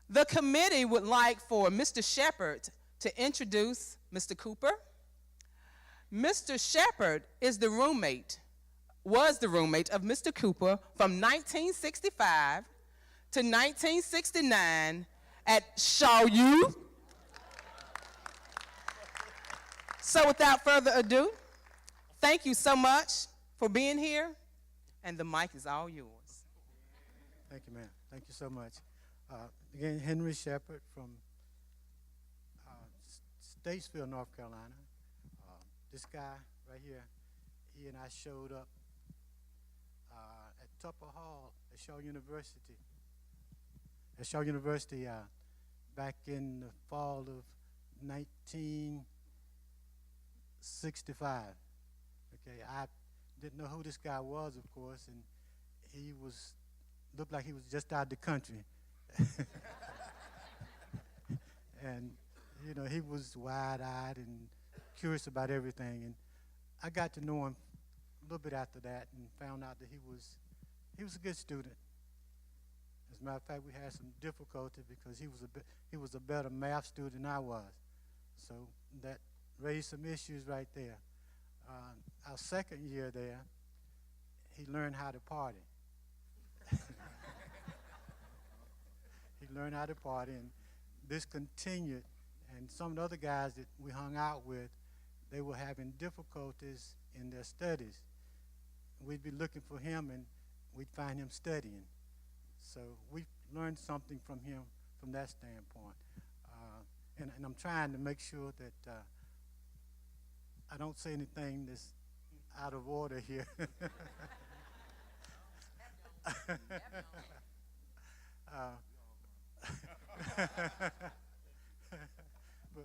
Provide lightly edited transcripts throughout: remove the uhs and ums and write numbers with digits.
The committee would like for Mr. Shepherd to introduce Mr. Cooper. Mr. Shepherd was the roommate of Mr. Cooper from 1965 to 1969 at Shaw U. So without further ado, thank you so much for being here, and the mic is all yours. Thank you, ma'am. Thank you so much. Again, Henry Shepherd from Statesville, North Carolina. This guy right here, he and I showed up at Tupper Hall at Shaw University. Back in the fall of 1965. Okay, I didn't know who this guy was, of course, and he looked like he was just out of the country. And, you know, he was wide-eyed and curious about everything. And I got to know him a little bit after that and found out that he was a good student. As a matter of fact, we had some difficulty because he was a better math student than I was. So that raised some issues right there. Our second year there, he learned how to party. He learned how to party, and this continued. And some of the other guys that we hung out with, they were having difficulties in their studies. We'd be looking for him, and we'd find him studying. So we learned something from him from that standpoint. And I'm trying to make sure that I don't say anything that's out of order here.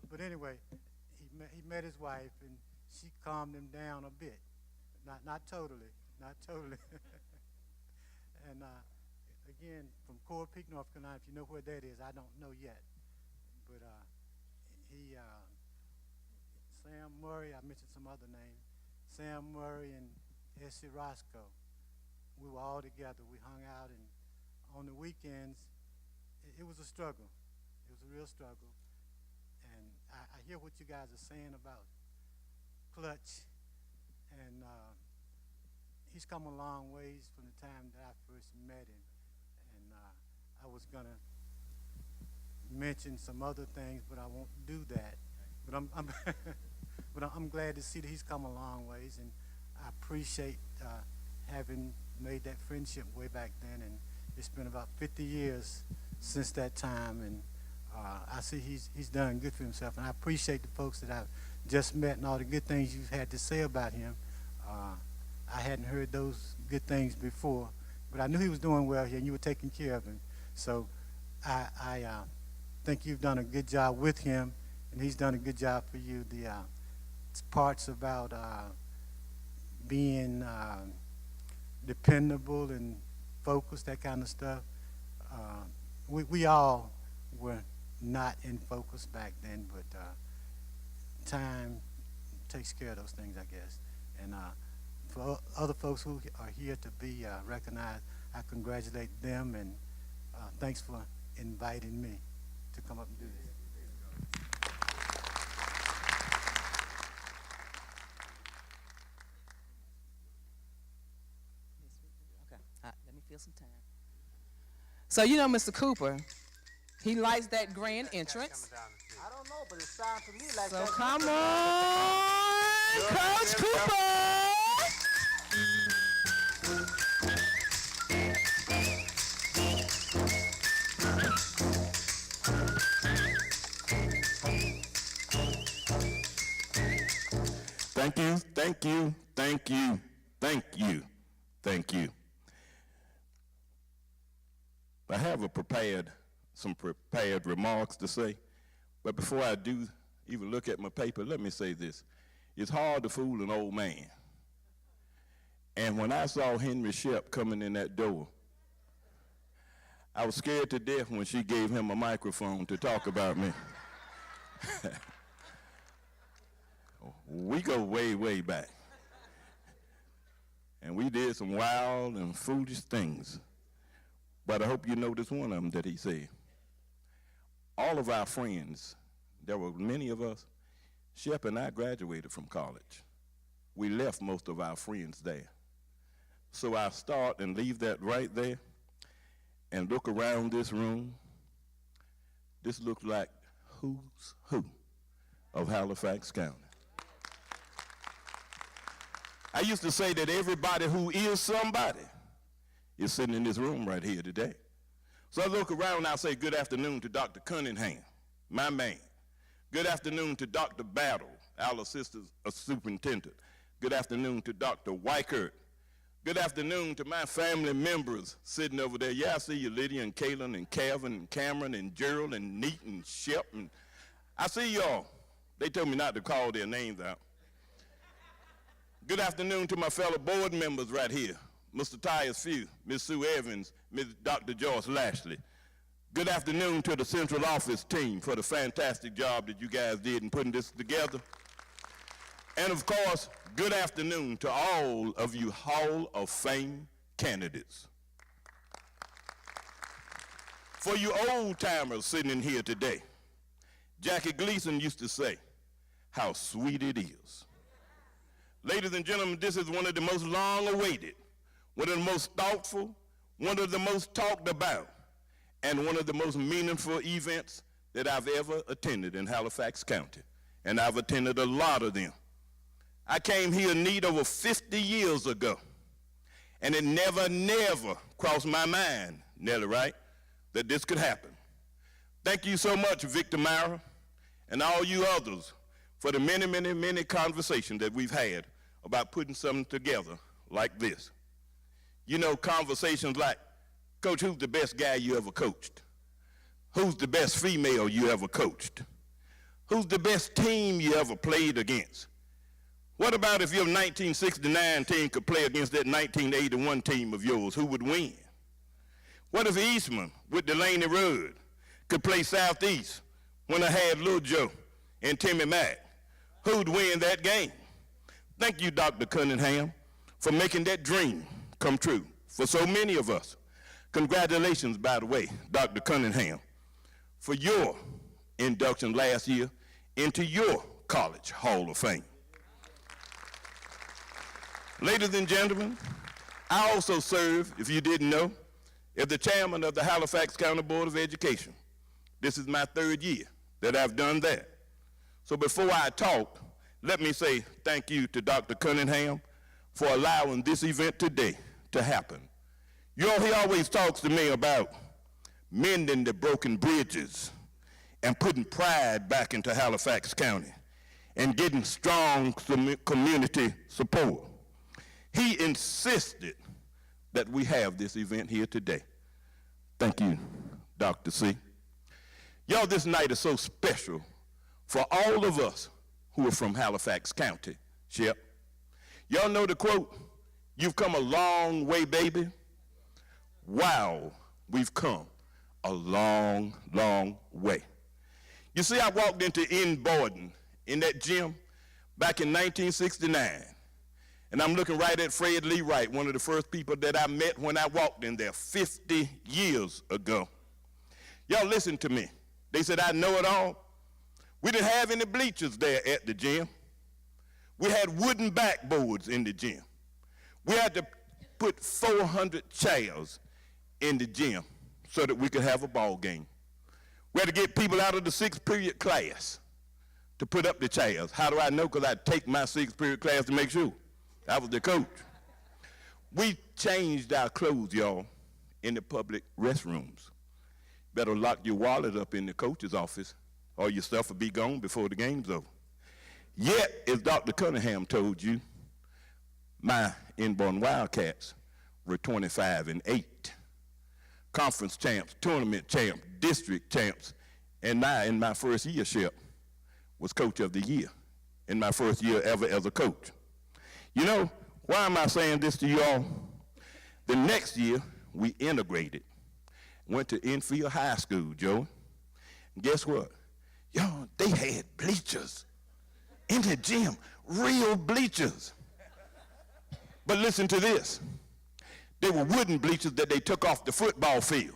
But anyway, he met his wife, and she calmed him down a bit. Not totally. And again, from Coral Peak, North Carolina, if you know where that is, I don't know yet. But Sam Murray, I mentioned some other names, Sam Murray and Essie Roscoe, we were all together. We hung out, and on the weekends, it was a struggle. It was a real struggle. And I hear what you guys are saying about Clutch, and he's come a long ways from the time that I first met him. And I was going to mention some other things, but I won't do that. But I'm glad to see that he's come a long ways, and I appreciate having made that friendship way back then. And it's been about 50 years since that time, and I see he's done good for himself. And I appreciate the folks that I've just met and all the good things you've had to say about him. I hadn't heard those good things before, but I knew he was doing well here, and you were taking care of him. So I think you've done a good job with him, and he's done a good job for you. The parts about being dependable and focused, that kind of stuff, we all were not in focus back then, but time takes care of those things, I guess. And for other folks who are here to be recognized, I congratulate them, and thanks for inviting me to come up and do this. Okay, let me feel some time. So you know Mr. Cooper, he likes that grand entrance. I don't know, but it sounds to me like So that's come on, Coach Cooper! Thank you, thank you, thank you, thank you, thank you. I have some prepared remarks to say, but before I do even look at my paper, let me say this. It's hard to fool an old man. And when I saw Henry Shep coming in that door, I was scared to death when she gave him a microphone to talk about me. We go way, way back. And we did some wild and foolish things. But I hope you notice one of them that he said. all of our friends, there were many of us, Shep and I graduated from college. We left most of our friends there. So I start and leave that right there and look around this room. This looks like who's who of Halifax County. I used to say that everybody who is somebody is sitting in this room right here today. So I look around and I say good afternoon to Dr. Cunningham, my man. Good afternoon to Dr. Battle, our assistant superintendent. Good afternoon to Dr. Weichert. Good afternoon to my family members sitting over there. Yeah, I see you, Lydia and Kaylin and Calvin and Cameron and Gerald and Neat and Shep. And I see y'all. They told me not to call their names out. Good afternoon to my fellow board members right here. Mr. Tyus Few, Ms. Sue Evans, Ms. Dr. Joyce Lashley. Good afternoon to the central office team for the fantastic job that you guys did in putting this together. And of course, good afternoon to all of you Hall of Fame candidates. For you old timers sitting in here today, Jackie Gleason used to say, how sweet it is. Ladies and gentlemen, this is one of the most long-awaited, one of the most thoughtful, one of the most talked about, and one of the most meaningful events that I've ever attended in Halifax County. And I've attended a lot of them. I came here in need over 50 years ago, and it never crossed my mind, Nellie, right, that this could happen. Thank you so much, Victor Myra, and all you others for the many conversations that we've had about putting something together like this. You know, conversations like, Coach, who's the best guy you ever coached? Who's the best female you ever coached? Who's the best team you ever played against? What about if your 1969 team could play against that 1981 team of yours? Who would win? What if Eastman with Delaney Rudd could play Southeast when I had Lil Joe and Timmy Mack? Who'd win that game? Thank you, Dr. Cunningham, for making that dream come true for so many of us. Congratulations, by the way, Dr. Cunningham, for your induction last year into your College Hall of Fame. Ladies and gentlemen, I also serve, if you didn't know, as the chairman of the Halifax County Board of Education. This is my 3rd year that I've done that. So before I talk, let me say thank you to Dr. Cunningham for allowing this event today to happen. You know, he always talks to me about mending the broken bridges and putting pride back into Halifax County and getting strong community support. He insisted that we have this event here today. Thank you, Dr. C. Y'all, this night is so special for all of us who are from Halifax County. Shep, y'all know the quote, "You've come a long way, baby." Wow, we've come a long way. You see, I walked into Borden in that gym back in 1969. And I'm looking right at Fred Lee Wright, one of the first people that I met when I walked in there 50 years ago. Y'all listen to me. They said, I know it all. We didn't have any bleachers there at the gym. We had wooden backboards in the gym. We had to put 400 chairs in the gym so that we could have a ball game. We had to get people out of the 6th period class to put up the chairs. How do I know? Because I'd take my 6th period class to make sure. I was the coach. We changed our clothes, y'all, in the public restrooms. Better lock your wallet up in the coach's office or your stuff will be gone before the game's over. Yet, as Dr. Cunningham told you, my inborn Wildcats were 25-8. Conference champs, tournament champs, district champs, and in my first year, Shep, was coach of the year in my first year ever as a coach. You know, why am I saying this to you all? The next year, we integrated, went to Enfield High School, Joe. And guess what? Y'all, they had bleachers in the gym, real bleachers. But listen to this. They were wooden bleachers that they took off the football field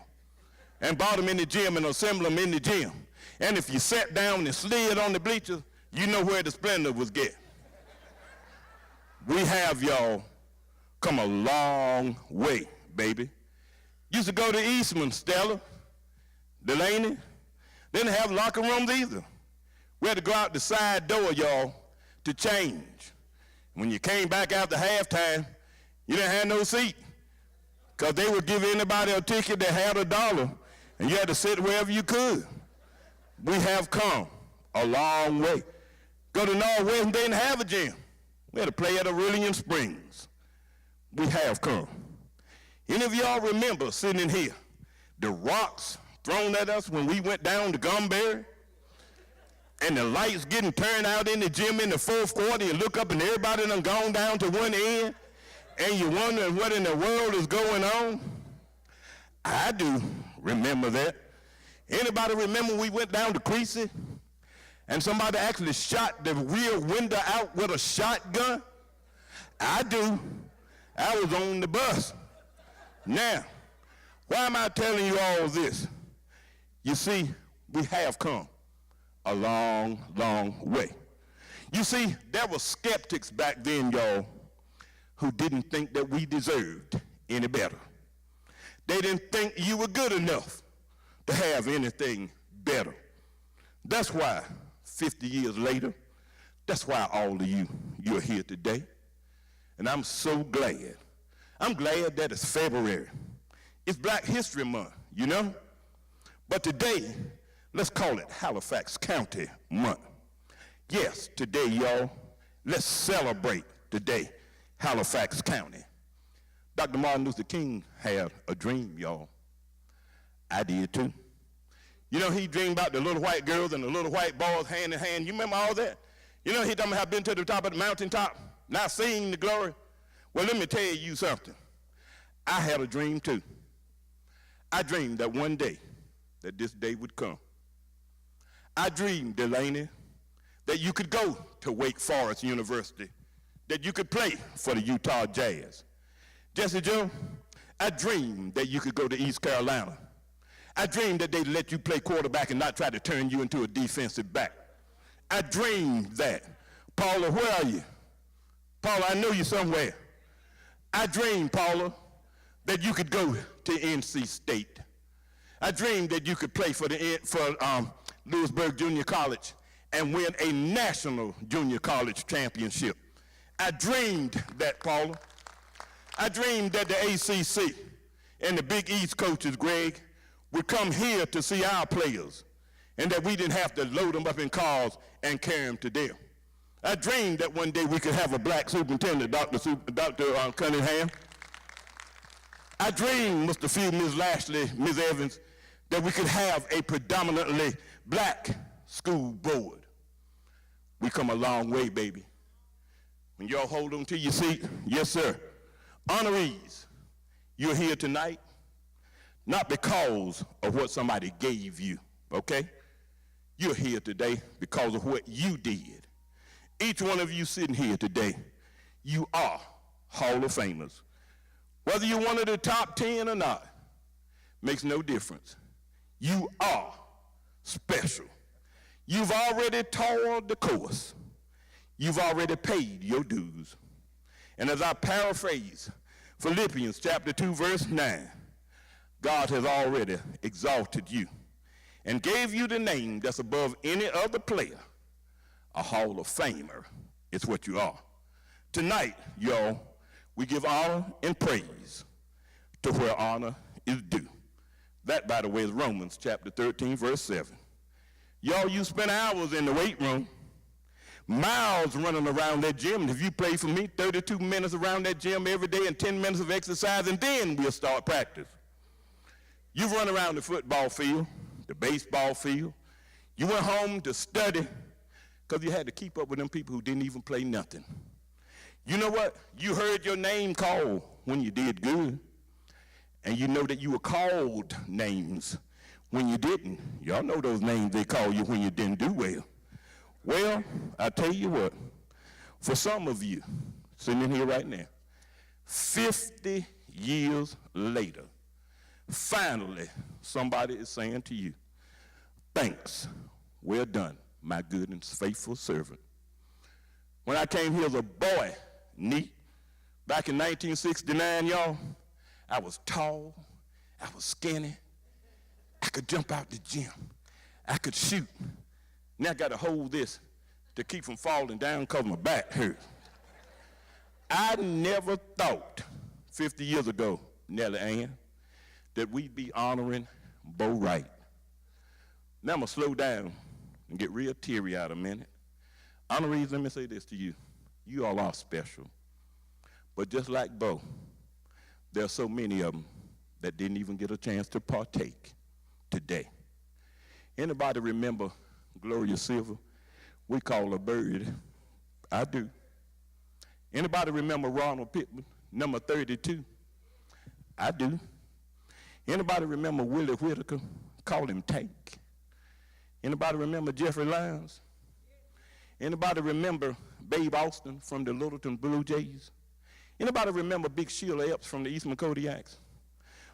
and brought them in the gym and assembled them in the gym. And if you sat down and slid on the bleachers, you know where the splendor was get. We have, y'all, come a long way, baby. Used to go to Eastman, Stella, Delaney. They didn't have locker rooms either. We had to go out the side door, y'all, to change. When you came back after halftime, you didn't have no seat because they would give anybody a ticket that had $1, and you had to sit wherever you could. We have come a long way. Go to Northwest, and they didn't have a gym. We had to play at Aurelian Springs. We have come. Any of y'all remember sitting in here, the rocks thrown at us when we went down to Gumberry? And the lights getting turned out in the gym in the fourth quarter, you look up and everybody done gone down to one end, and you're wondering what in the world is going on? I do remember that. Anybody remember we went down to Creasy and somebody actually shot the rear window out with a shotgun? I do. I was on the bus. Now, why am I telling you all this? You see, we have come a long, long way. You see, there were skeptics back then, y'all, who didn't think that we deserved any better. They didn't think you were good enough to have anything better. That's why 50 years later, that's why all of you're here today. And I'm so glad. I'm glad that it's February. It's Black History Month, you know? But today, let's call it Halifax County Month. Yes, today, y'all, let's celebrate today, Halifax County. Dr. Martin Luther King had a dream, y'all. I did too. You know, he dreamed about the little white girls and the little white boys hand in hand. You remember all that? You know, he told me I've been to the top of the mountaintop, not seeing the glory. Well, let me tell you something. I had a dream too. I dreamed that one day, that this day would come. I dreamed, Delaney, that you could go to Wake Forest University, that you could play for the Utah Jazz. Jesse Joe, I dreamed that you could go to East Carolina. I dreamed that they'd let you play quarterback and not try to turn you into a defensive back. I dreamed that. Paula, where are you? Paula, I know you somewhere. I dreamed, Paula, that you could go to NC State. I dreamed that you could play for Lewisburg Junior College and win a national junior college championship. I dreamed that, Paula. I dreamed that the ACC and the Big East coaches, Greg, would come here to see our players and that we didn't have to load them up in cars and carry them to them. I dreamed that one day we could have a black superintendent, Dr. Cunningham. I dreamed, Mr. Field, Ms. Lashley, Ms. Evans, that we could have a predominantly black school board. We come a long way, baby. When y'all hold on to your seat, yes, sir. Honorees, you're here tonight, not because of what somebody gave you, okay? You're here today because of what you did. Each one of you sitting here today, you are Hall of Famers. Whether you're one of the top 10 or not, makes no difference. You are special. You've already toiled the course. You've already paid your dues. And as I paraphrase Philippians chapter 2, verse 9, God has already exalted you and gave you the name that's above any other player. A Hall of Famer is what you are. Tonight, y'all, we give honor and praise to where honor is due. That, by the way, is Romans chapter 13, verse 7. Y'all, you spend hours in the weight room, miles running around that gym. And if you play for me, 32 minutes around that gym every day and 10 minutes of exercise, and then we'll start practice. You run around the football field, the baseball field. You went home to study because you had to keep up with them people who didn't even play nothing. You know what? You heard your name called when you did good. And you know that you were called names when you didn't. Y'all know those names they call you when you didn't do well. Well, I tell you what, for some of you sitting in here right now, 50 years later, finally somebody is saying to you, Thanks. Well done, my good and faithful servant. When I came here as a boy, neat, back in 1969, y'all, I was tall, I was skinny, I could jump out the gym, I could shoot. Now I got to hold this to keep from falling down because my back hurt. I never thought 50 years ago, Nellie Ann, that we'd be honoring Bo Wright. Now I'm going to slow down and get real teary-eyed a minute. Honorees, let me say this to you. You all are special. But just like Bo, there are so many of them that didn't even get a chance to partake today. Anybody remember Gloria Silver? We call her Bird. I do. Anybody remember Ronald Pittman, number 32? I do. Anybody remember Willie Whitaker? Call him Tank. Anybody remember Jeffrey Lyons? Anybody remember Babe Austin from the Littleton Blue Jays? Anybody remember Big Sheila Epps from the Eastman Kodiaks?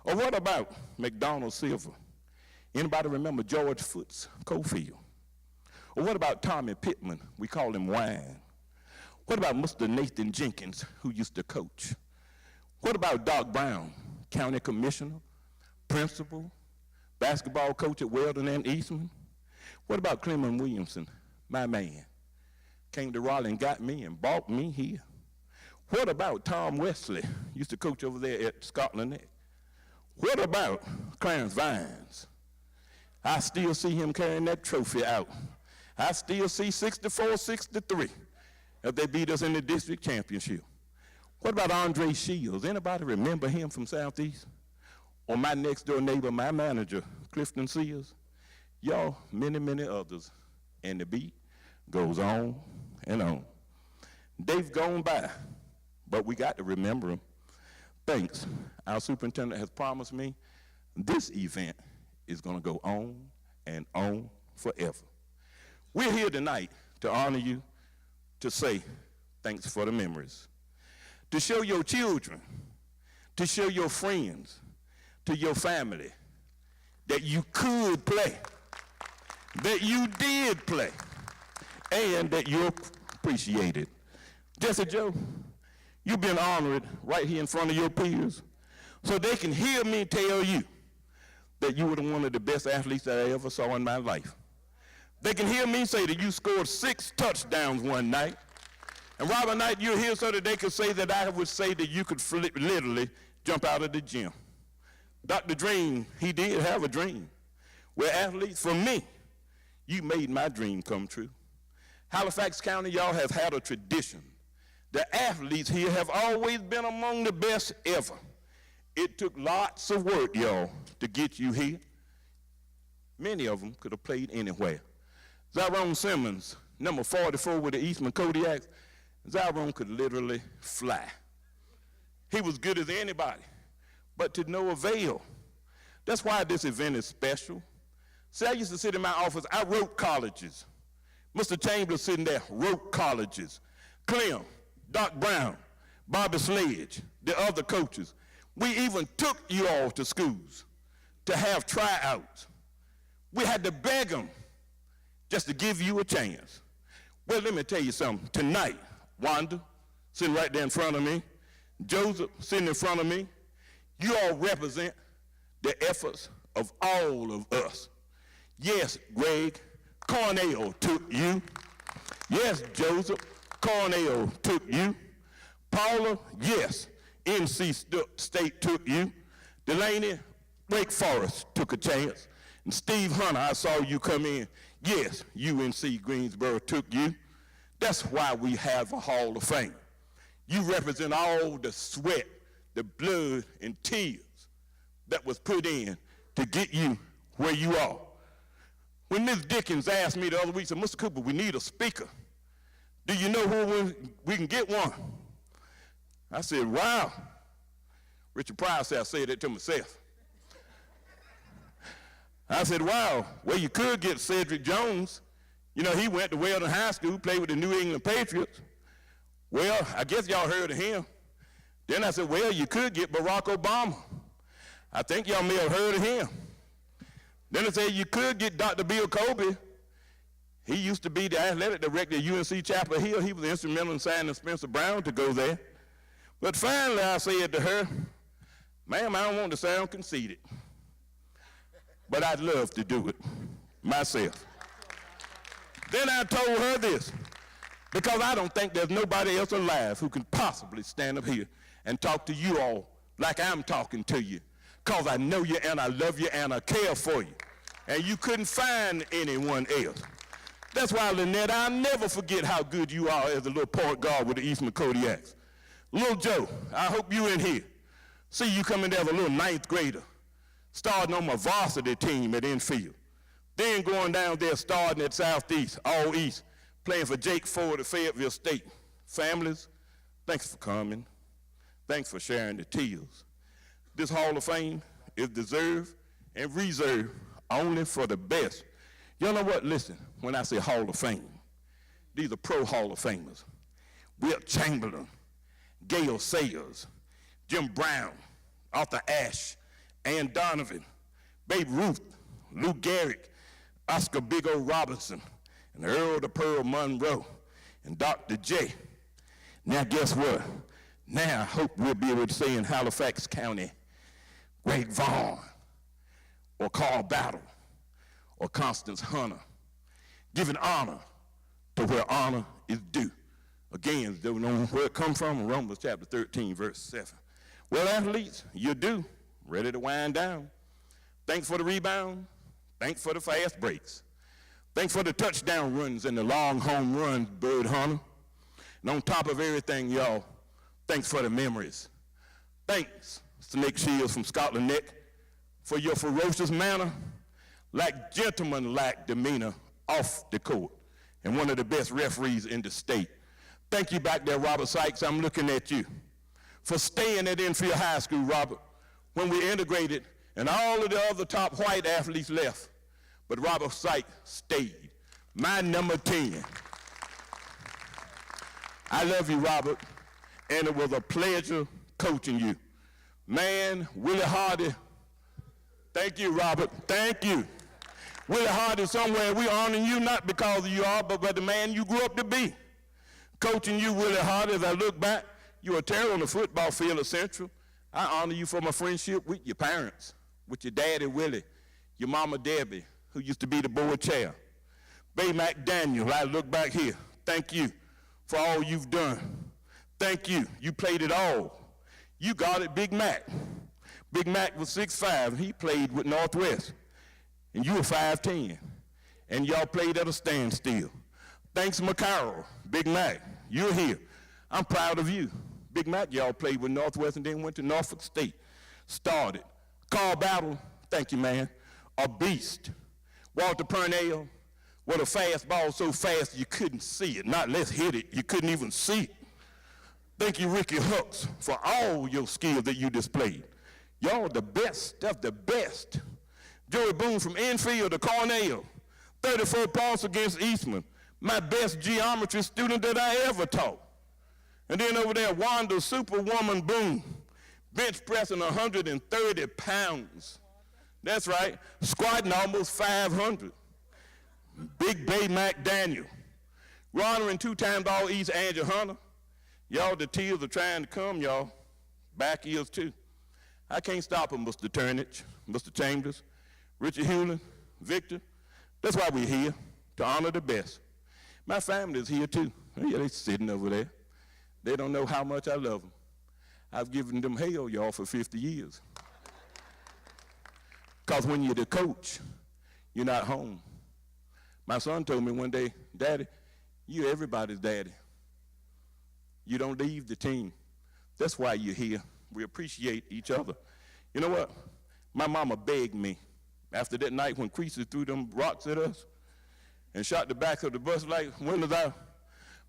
Or what about McDonald Silver? Anybody remember George Foots Cofield? Or what about Tommy Pittman? We call him Wine. What about Mr. Nathan Jenkins, who used to coach? What about Doc Brown, county commissioner, principal, basketball coach at Weldon and Eastman? What about Clement Williamson, my man? Came to Raleigh and got me and bought me here. What about Tom Wesley, used to coach over there at Scotland Neck? What about Clarence Vines? I still see him carrying that trophy out. I still see 64-63 if they beat us in the district championship. What about Andre Shields? Anybody remember him from Southeast? Or my next door neighbor, my manager, Clifton Sears? Y'all, many, many others. And the beat goes on and on. They've gone by, but we got to remember them. Thanks. Our superintendent has promised me this event is going to go on and on forever. We're here tonight to honor you, to say thanks for the memories, to show your children, to show your friends, to your family that you could play, that you did play, and that you're appreciated. Jesse Joe, you've been honored right here in front of your peers so they can hear me tell you that you were one of the best athletes that I ever saw in my life. They can hear me say that you scored 6 touchdowns one night. And Robert Knight, you're here so that they could say that I would say that you could literally jump out of the gym. Dr. Dream, he did have a dream. We're athletes. For me, you made my dream come true. Halifax County, y'all have had a tradition. The athletes here have always been among the best ever. It took lots of work, y'all, to get you here. Many of them could have played anywhere. Zyrone Simmons, number 44 with the Eastman Kodiaks, Zyrone could literally fly. He was good as anybody, but to no avail. That's why this event is special. See, I used to sit in my office, I wrote colleges. Mr. Chambers sitting there, wrote colleges. Clem, Doc Brown, Bobby Sledge, the other coaches. We even took you all to schools to have tryouts. We had to beg them just to give you a chance. Well, let me tell you something. Tonight, Wanda, sitting right there in front of me, Joseph, sitting in front of me, you all represent the efforts of all of us. Yes, Greg, Cornell took you. Yes, Joseph, Cornell took you. Paula, yes, NC State took you. Delaney, Wake Forest took a chance. And Steve Hunter, I saw you come in. Yes, UNC Greensboro took you. That's why we have a Hall of Fame. You represent all the sweat, the blood, and tears that was put in to get you where you are. When Ms. Dickens asked me the other week, said, Mr. Cooper, we need a speaker. Do you know who we can get one? I said, wow. Richard Pryor said I said that to myself. I said, wow, well, you could get Cedric Jones. You know, he went to Weldon High School, played with the New England Patriots. Well, I guess y'all heard of him. Then I said, well, you could get Barack Obama. I think y'all may have heard of him. Then they said you could get Dr. Bill Colby. He used to be the athletic director at UNC Chapel Hill. He was instrumental in signing Spencer Brown to go there. But finally I said to her, ma'am, I don't want to sound conceited, but I'd love to do it myself. Then I told her this, because I don't think there's nobody else alive who can possibly stand up here and talk to you all like I'm talking to you, because I know you and I love you and I care for you. And you couldn't find anyone else. That's why, Lynette, I'll never forget how good you are as a little point guard with the Eastman Kodiaks. Little Joe, I hope you in here. See you coming there as a little ninth grader, starting on my varsity team at infield. Then going down there, starting at Southeast, all East, playing for Jake Ford at Fayetteville State. Families, thanks for coming. Thanks for sharing the tears. This Hall of Fame is deserved and reserved only for the best. You know what? Listen, when I say Hall of Fame, these are pro Hall of Famers. Wilt Chamberlain, Gale Sayers, Jim Brown, Arthur Ashe, Ann Donovan, Babe Ruth, Lou Gehrig, Oscar Big O. Robinson, and Earl the Pearl Monroe, and Dr. J. Now guess what? Now I hope we'll be able to say in Halifax County, Greg Vaughn, or Carl Battle, or Constance Hunter, giving honor to where honor is due. Again, don't know where it comes from, Romans chapter 13, verse 7. Well, athletes, you're due, ready to wind down. Thanks for the rebound. Thanks for the fast breaks. Thanks for the touchdown runs and the long home runs, Bud Hunter. And on top of everything, y'all, thanks for the memories. Thanks, Snake Shields from Scotland Neck, for your ferocious manner, like gentleman-like demeanor off the court, and one of the best referees in the state. Thank you back there, Robert Sykes. I'm looking at you. For staying at Enfield High School, Robert, when we integrated and all of the other top white athletes left, but Robert Sykes stayed, my number 10. I love you, Robert, and it was a pleasure coaching you. Man, Willie Hardy, thank you, Robert, thank you. Willie Hardy, somewhere we honoring you, not because you are, but by the man you grew up to be. Coaching you, Willie Hardy, as I look back, you were a terror on the football field of Central. I honor you for my friendship with your parents, with your daddy, Willie, your mama, Debbie, who used to be the board chair. Bay McDaniel, I look back here. Thank you for all you've done. Thank you. You played it all. You guarded Big Mac. Big Mac was 6'5". He played with Northwest. And you were 5'10". And y'all played at a standstill. Thanks, McCarroll. Big Mac, you're here. I'm proud of you. Big Mac, y'all played with Northwest and then went to Norfolk State. Started. Carl Battle, thank you, man. A beast. Walter Purnell, with a fastball so fast you couldn't see it. Not let's hit it, you couldn't even see it. Thank you, Ricky Hooks, for all your skills that you displayed. Y'all the best of the best. Joey Boone from Enfield to Cornell, 34 points against Eastman. My best geometry student that I ever taught. And then over there, Wanda Superwoman Boone, bench pressing 130 pounds. That's right, squatting almost 500. Big Bay McDaniel. We're honoring 2-time All-East Andrew Hunter. Y'all, the tears are trying to come, y'all. Back ears, too. I can't stop them, Mr. Turnage, Mr. Chambers, Richard Hewlin, Victor. That's why we're here, to honor the best. My family is here, too. Yeah, they're sitting over there. They don't know how much I love them. I've given them hell, y'all, for 50 years. Because when you're the coach, you're not home. My son told me one day, Daddy, you're everybody's daddy. You don't leave the team. That's why you're here. We appreciate each other. You know what? My mama begged me after that night when Creases threw them rocks at us and shot the back of the bus light windows out.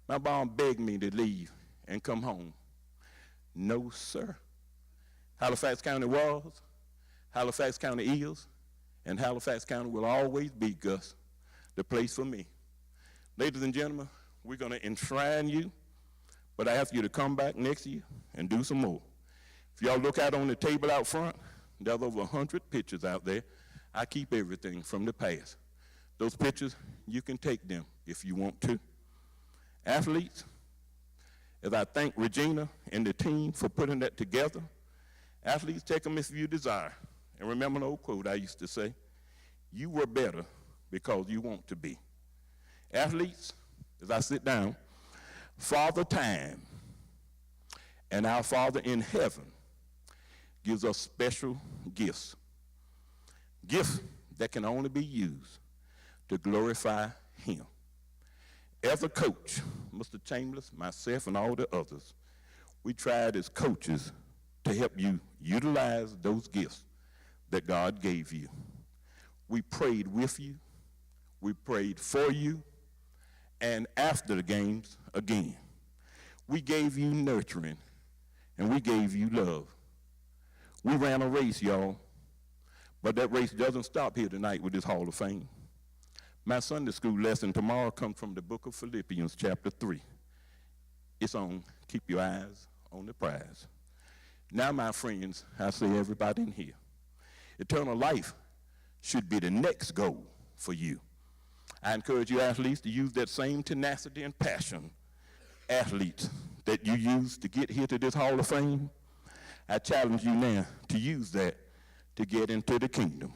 My mom begged me to leave and come home. No, sir. Halifax County was, Halifax County is, and Halifax County will always be, Gus, the place for me. Ladies and gentlemen, we're going to enshrine you, but I ask you to come back next year and do some more. If y'all look out on the table out front, there's over 100 pictures out there. I keep everything from the past. Those pictures, you can take them if you want to. Athletes, as I thank Regina and the team for putting that together, athletes, take them if you desire. And remember an old quote I used to say, you were better because you want to be. Athletes, as I sit down, Father Time and our Father in heaven gives us special gifts. Gifts that can only be used to glorify him. As a coach, Mr. Chambers, myself, and all the others, we tried as coaches to help you utilize those gifts that God gave you. We prayed with you, we prayed for you, and after the games, again. We gave you nurturing, and we gave you love. We ran a race, y'all, but that race doesn't stop here tonight with this Hall of Fame. My Sunday school lesson tomorrow comes from the book of Philippians, chapter 3. It's on keep your eyes on the prize. Now, my friends, I say everybody in here, eternal life should be the next goal for you. I encourage you athletes to use that same tenacity and passion, athletes, that you used to get here to this Hall of Fame. I challenge you now to use that to get into the kingdom.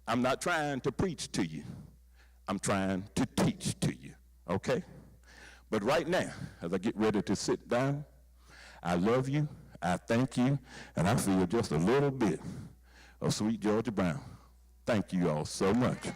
I'm not trying to preach to you. I'm trying to teach to you, okay? But right now, as I get ready to sit down, I love you, I thank you, and I feel just a little bit of sweet Georgia Brown. Thank you all so much.